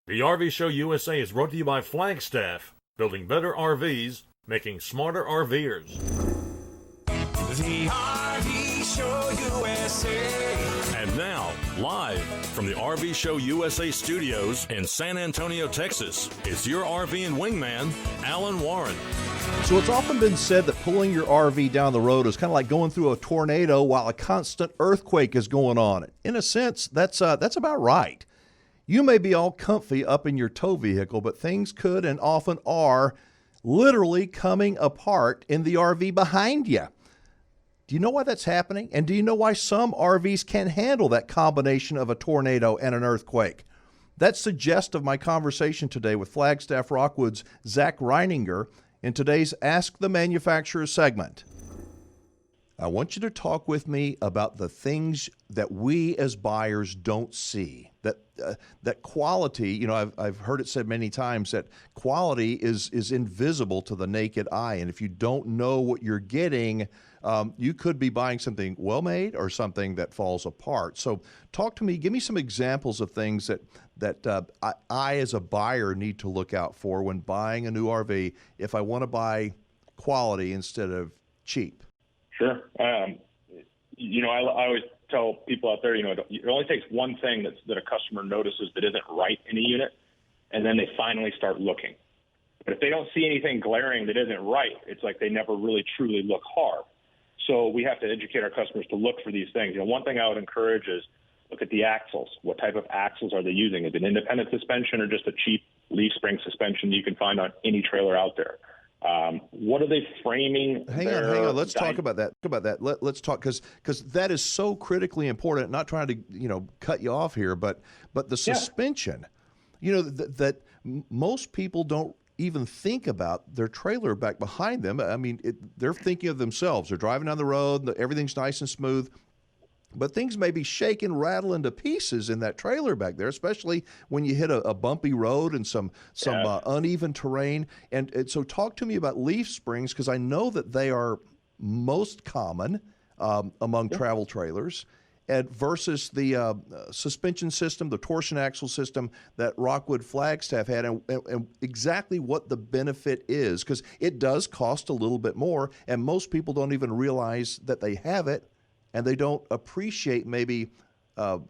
The RV Show USA is brought to you by Flagstaff, building better RVs, making smarter RVers. The RV Show USA. And now, live from the RV Show USA studios in San Antonio, Texas, it's your RV and Wingman, Alan Warren. So it's often been said that pulling your RV down the road is kind of like going through a tornado while a constant earthquake is going on. In a sense, that's about right. You may be all comfy up in your tow vehicle, but things could and often are literally coming apart in the RV behind you. Do you know why that's happening? And do you know why some RVs can handle that combination of a tornado and an earthquake? That's the gist of my conversation today with Flagstaff Rockwood's Zach Reininger in today's Ask the Manufacturer segment. I want you to talk with me about the things that we as buyers don't see. That quality, you know, I've heard it said many times that quality is invisible to the naked eye, and if you don't know what you're getting, you could be buying something well-made or something that falls apart. So talk to me, give me some examples of things that I as a buyer need to look out for when buying a new RV if I want to buy quality instead of cheap. Sure. I always tell people out there, it only takes one thing that a customer notices that isn't right in a unit, and then they finally start looking. But if they don't see anything glaring that isn't right, it's like they never really truly look hard. So we have to educate our customers to look for these things. One thing I would encourage is look at the axles. What type of axles are they using? Is it independent suspension or just a cheap leaf spring suspension you can find on any trailer out there? What are they framing? Hang on. Let's talk about that. Let's talk because that is so critically important. Not trying to cut you off here, but the suspension, that most people don't even think about their trailer back behind them. I mean, they're thinking of themselves. They're driving down the road. Everything's nice and smooth. But things may be shaken, rattling to pieces in that trailer back there, especially when you hit a bumpy road and some uneven terrain. And so talk to me about leaf springs, because I know that they are most common among travel trailers, versus the suspension system, the torsion axle system that Rockwood Flagstaff had, and exactly what the benefit is, because it does cost a little bit more, and most people don't even realize that they have it. And they don't appreciate maybe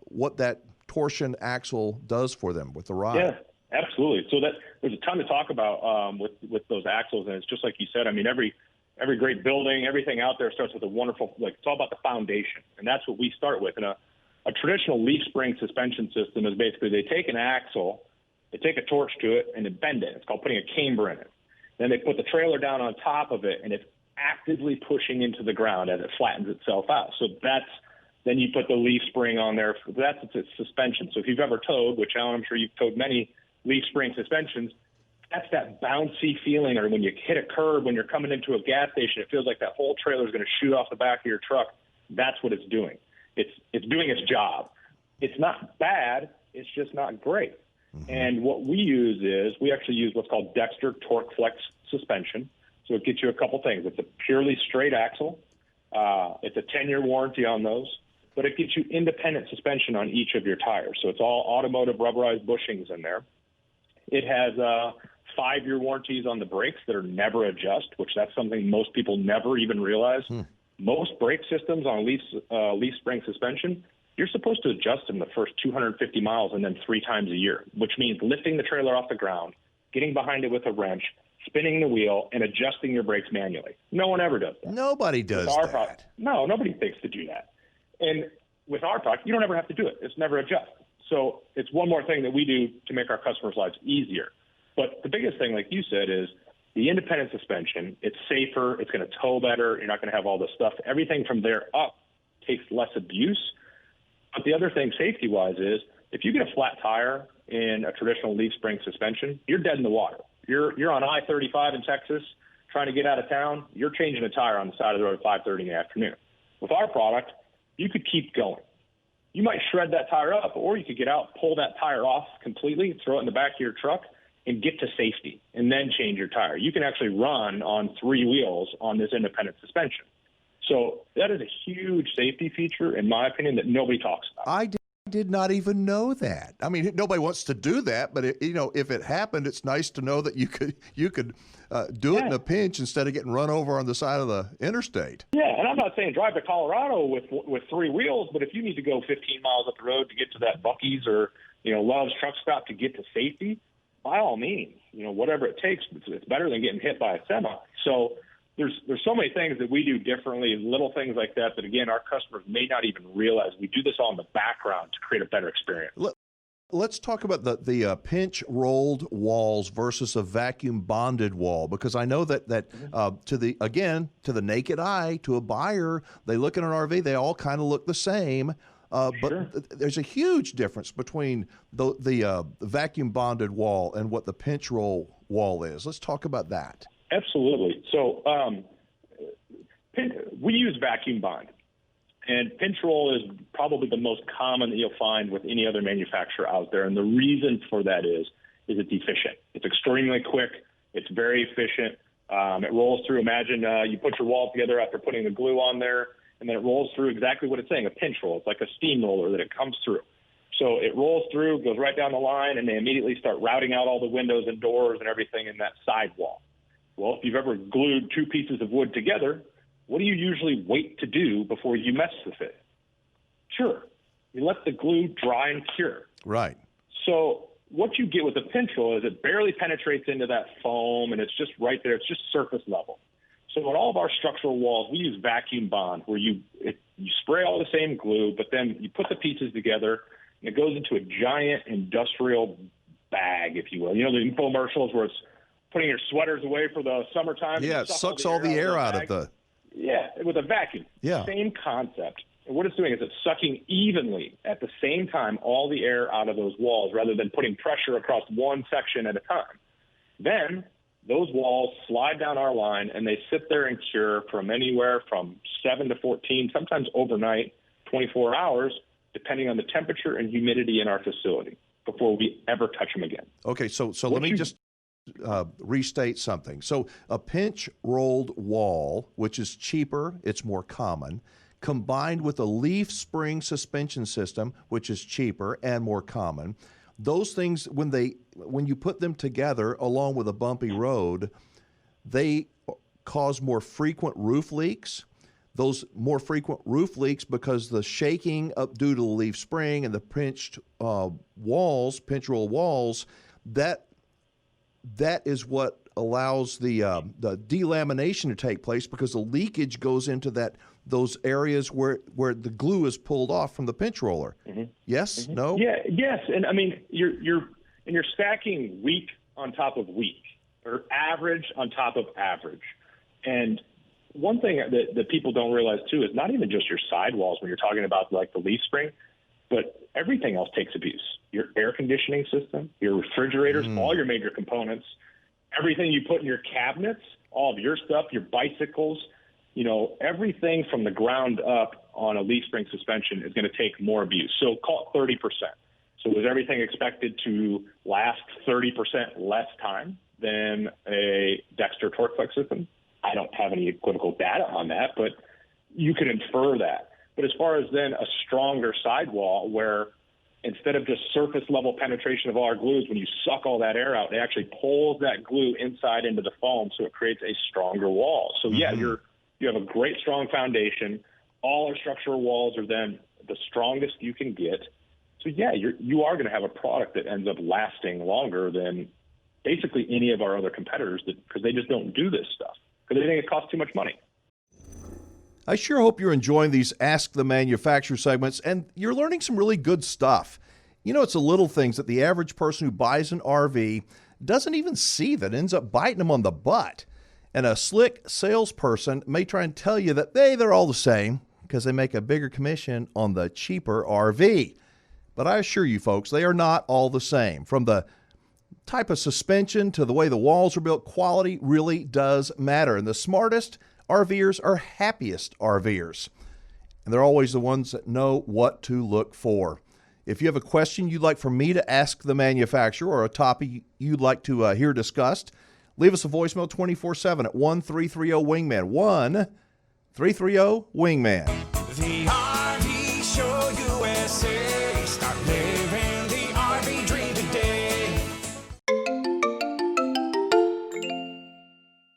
what that torsion axle does for them with the ride. Yeah, absolutely. So there's a ton to talk about with those axles, and it's just like you said. I mean, every great building, everything out there starts with a wonderful, it's all about the foundation, and that's what we start with. And a traditional leaf spring suspension system is basically they take an axle, they take a torch to it, and they bend it. It's called putting a camber in it. Then they put the trailer down on top of it, and it's actively pushing into the ground as it flattens itself out. So then you put the leaf spring on there. That's its suspension. So if you've ever towed, which Alan, I'm sure you've towed many leaf spring suspensions, that's that bouncy feeling. Or when you hit a curb, when you're coming into a gas station, it feels like that whole trailer is going to shoot off the back of your truck. That's what it's doing. It's doing its job. It's not bad. It's just not great. Mm-hmm. And what we use is we actually use what's called Dexter Torque Flex suspension. So it gets you a couple things. It's a purely straight axle. It's a 10-year warranty on those, but it gets you independent suspension on each of your tires. So it's all automotive rubberized bushings in there. It has 5-year warranties on the brakes that are never adjust, which that's something most people never even realize. Most brake systems on leaf spring suspension, you're supposed to adjust them the first 250 miles and then 3 times a year, which means lifting the trailer off the ground, getting behind it with a wrench, spinning the wheel, and adjusting your brakes manually. No one ever does that. Nobody does that. No, nobody thinks to do that. And with our product, you don't ever have to do it. It's never adjust. So it's one more thing that we do to make our customers' lives easier. But the biggest thing, like you said, is the independent suspension. It's safer. It's going to tow better. You're not going to have all this stuff. Everything from there up takes less abuse. But the other thing safety-wise is if you get a flat tire in a traditional leaf spring suspension, you're dead in the water. You're on I-35 in Texas trying to get out of town. You're changing a tire on the side of the road at 5:30 in the afternoon. With our product, you could keep going. You might shred that tire up, or you could get out, pull that tire off completely, throw it in the back of your truck, and get to safety, and then change your tire. You can actually run on 3 wheels on this independent suspension. So that is a huge safety feature, in my opinion, that nobody talks about. did not even know that. I mean, nobody wants to do that, but if it happened, it's nice to know that you could do it in a pinch instead of getting run over on the side of the interstate. Yeah, and I'm not saying drive to Colorado with three wheels, but if you need to go 15 miles up the road to get to that Buc-ee's or Love's truck stop to get to safety, by all means, whatever it takes, it's better than getting hit by a semi. So there's so many things that we do differently, little things like that again, our customers may not even realize. We do this all in the background to create a better experience. Let's talk about the pinch rolled walls versus a vacuum bonded wall, because I know that to the naked eye, to a buyer, they look at an RV, they all kind of look the same. But there's a huge difference between the vacuum bonded wall and what the pinch roll wall is. Let's talk about that. Absolutely. So we use vacuum bond, and pinch roll is probably the most common that you'll find with any other manufacturer out there. And the reason for that is it's efficient. It's extremely quick. It's very efficient. It rolls through. Imagine you put your wall together after putting the glue on there, and then it rolls through exactly what it's saying, a pinch roll. It's like a steamroller that it comes through. So it rolls through, goes right down the line, and they immediately start routing out all the windows and doors and everything in that side wall. Well, if you've ever glued two pieces of wood together, what do you usually wait to do before you mess with it? Sure. You let the glue dry and cure. Right. So what you get with a pinch roll is it barely penetrates into that foam, and it's just right there. It's just surface level. So on all of our structural walls, we use vacuum bond, where you spray all the same glue, but then you put the pieces together, and it goes into a giant industrial bag, if you will. The infomercials where it's putting your sweaters away for the summertime. Yeah, it sucks all the air out of the... Yeah, with a vacuum. Yeah. Same concept. And what it's doing is it's sucking evenly at the same time all the air out of those walls rather than putting pressure across one section at a time. Then those walls slide down our line, and they sit there and cure from anywhere from 7 to 14, sometimes overnight, 24 hours, depending on the temperature and humidity in our facility, before we ever touch them again. Okay, so let me just restate something. So a pinch rolled wall, which is cheaper, it's more common, combined with a leaf spring suspension system, which is cheaper and more common. Those things, when you put them together along with a bumpy road, they cause more frequent roof leaks. Those more frequent roof leaks, because the shaking up due to the leaf spring and the pinch roll walls, that is what allows the delamination to take place, because the leakage goes into those areas where the glue is pulled off from the pinch roller. Mm-hmm. Yes? Mm-hmm. No? Yeah. Yes. And I mean, you're stacking week on top of week, or average on top of average. And one thing that people don't realize too is not even just your sidewalls when you're talking about like the leaf spring, but everything else takes abuse. Your air conditioning system, your refrigerators, all your major components, everything you put in your cabinets, all of your stuff, your bicycles, everything from the ground up on a leaf spring suspension is going to take more abuse. So call it 30%. So is everything expected to last 30% less time than a Dexter torque flex system? I don't have any equivocal data on that, but you could infer that. But as far as then a stronger sidewall, where instead of just surface level penetration of all our glues, when you suck all that air out, it actually pulls that glue inside into the foam, so it creates a stronger wall. So yeah, you have a great strong foundation. All our structural walls are then the strongest you can get. So yeah, you are going to have a product that ends up lasting longer than basically any of our other competitors, because they just don't do this stuff, because they think it costs too much money. I sure hope you're enjoying these Ask the Manufacturer segments, and you're learning some really good stuff. It's the little things that the average person who buys an RV doesn't even see that ends up biting them on the butt. And a slick salesperson may try and tell you that they're all the same because they make a bigger commission on the cheaper RV. But I assure you folks, they are not all the same. From the type of suspension to the way the walls are built, quality really does matter. And the smartest RVers are happiest RVers. And they're always the ones that know what to look for. If you have a question you'd like for me to ask the manufacturer, or a topic you'd like to hear discussed, leave us a voicemail 24/7 at 1-330-WINGMAN. 1-330-WINGMAN.